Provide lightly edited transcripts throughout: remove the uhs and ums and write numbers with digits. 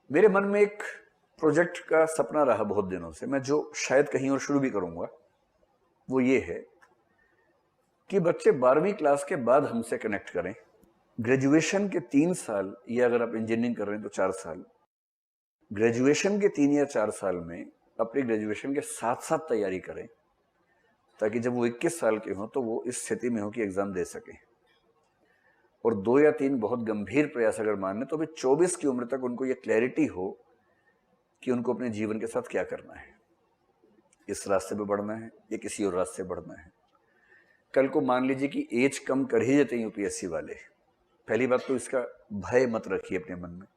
मेरे मन में एक प्रोजेक्ट का सपना रहा बहुत दिनों से, मैं जो शायद कहीं और शुरू भी करूंगा, वो ये है कि बच्चे 12वीं क्लास के बाद हमसे कनेक्ट करें। ग्रेजुएशन के 3 साल, या अगर आप इंजीनियरिंग कर रहे हैं तो 4 साल, ग्रेजुएशन के 3 या 4 साल में अपनी ग्रेजुएशन के साथ साथ तैयारी करें, ताकि जब वो 21 साल के हों तो वो इस स्थिति में हो कि एग्जाम दे सकें। और 2 या 3 बहुत गंभीर प्रयास अगर मान लें तो भी 24 की उम्र तक उनको ये क्लैरिटी हो कि उनको अपने जीवन के साथ क्या करना है, इस रास्ते पे बढ़ना है या किसी और रास्ते बढ़ना है। कल को मान लीजिए कि एज कम कर ही देते हैं यूपीएससी वाले, पहली बात तो इसका भय मत रखिए अपने मन में,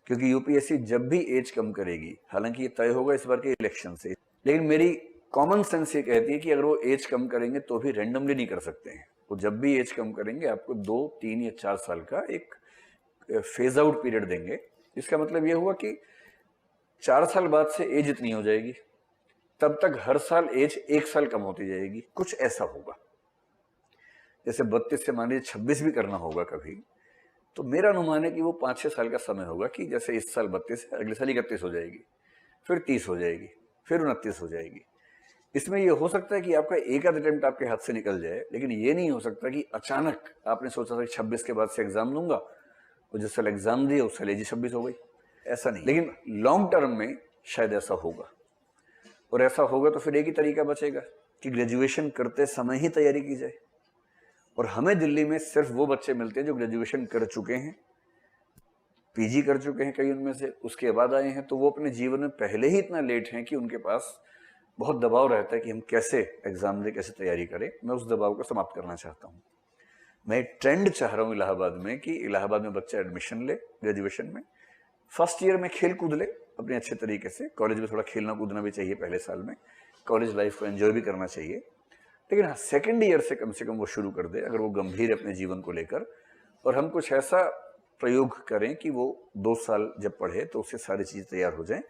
क्योंकि यूपीएससी जब भी एज कम करेगी, हालांकि ये तय होगा इस बार के इलेक्शन से, लेकिन मेरी कॉमन सेंस ये कहती है कि अगर वो एज कम करेंगे तो भी रैंडमली नहीं कर सकते हैं। वो जब भी एज कम करेंगे आपको 2, 3 या 4 साल का एक फेज आउट पीरियड देंगे। इसका मतलब ये हुआ कि 4 साल बाद से एज इतनी हो जाएगी, तब तक हर साल एज 1 साल कम होती जाएगी, कुछ ऐसा होगा। जैसे 32 से मान लीजिए 26 भी करना होगा कभी, तो मेरा अनुमान है कि वो 5-6 साल का समय होगा कि जैसे इस साल 32 है, अगले साल 31 हो जाएगी, फिर 30 हो जाएगी, फिर 29 हो जाएगी। इसमें ये हो सकता है कि आपका एक आध अटेम्प्ट आपके हाथ से निकल जाए, लेकिन ये नहीं हो सकता कि अचानक आपने सोचा था कि 26 के बाद से एग्जाम लूंगा, और जिस साल एग्जाम दिया उस साल एज 26 हो गई। ऐसा नहीं, लेकिन लॉन्ग टर्म में शायद ऐसा होगा। और ऐसा होगा तो फिर एक ही तरीका बचेगा कि ग्रेजुएशन करते समय ही तैयारी की जाए। और हमें दिल्ली में सिर्फ वो बच्चे मिलते हैं जो ग्रेजुएशन कर चुके हैं, पीजी कर चुके हैं कई उनमें से, उसके बाद आए हैं, तो वो अपने जीवन में पहले ही इतना लेट हैं कि उनके पास बहुत दबाव रहता है कि हम कैसे एग्जाम दें, कैसे तैयारी करें। मैं उस दबाव को समाप्त करना चाहता हूँ। मैं एक ट्रेंड चाह रहा हूँ इलाहाबाद में कि इलाहाबाद में बच्चा एडमिशन ले ग्रेजुएशन में, फर्स्ट ईयर में खेल कूद ले अपने अच्छे तरीके से, कॉलेज में थोड़ा खेलना कूदना भी चाहिए पहले साल में, कॉलेज लाइफ को एंजॉय भी करना चाहिए, लेकिन हाँ सेकेंड ईयर से कम वो शुरू कर दे अगर वो गंभीर है अपने जीवन को लेकर। और हम कुछ ऐसा प्रयोग करें कि वो 2 साल जब पढ़े तो उससे सारी चीज़ तैयार हो जाएं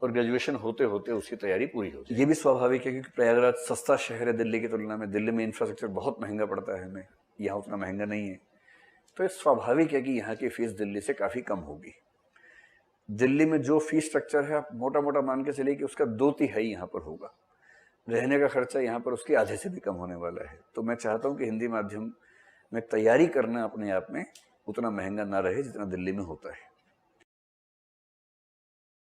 और ग्रेजुएशन होते होते उसकी तैयारी पूरी हो जाए। ये भी स्वाभाविक है क्योंकि प्रयागराज सस्ता शहर है दिल्ली की तुलना में, दिल्ली में इंफ्रास्ट्रक्चर बहुत महंगा पड़ता है हमें, यहाँ उतना महंगा नहीं है, तो ये स्वाभाविक है कि यहाँ की फीस दिल्ली से काफ़ी कम होगी। दिल्ली में जो फीस स्ट्रक्चर है आप मोटा मोटा मान के चलिए कि उसका 2/3 यहाँ पर होगा, रहने का खर्चा यहाँ पर उसके आधे से भी कम होने वाला है। तो मैं चाहता हूँ कि हिंदी माध्यम में तैयारी करना अपने आप में उतना महंगा ना रहे जितना दिल्ली में होता है।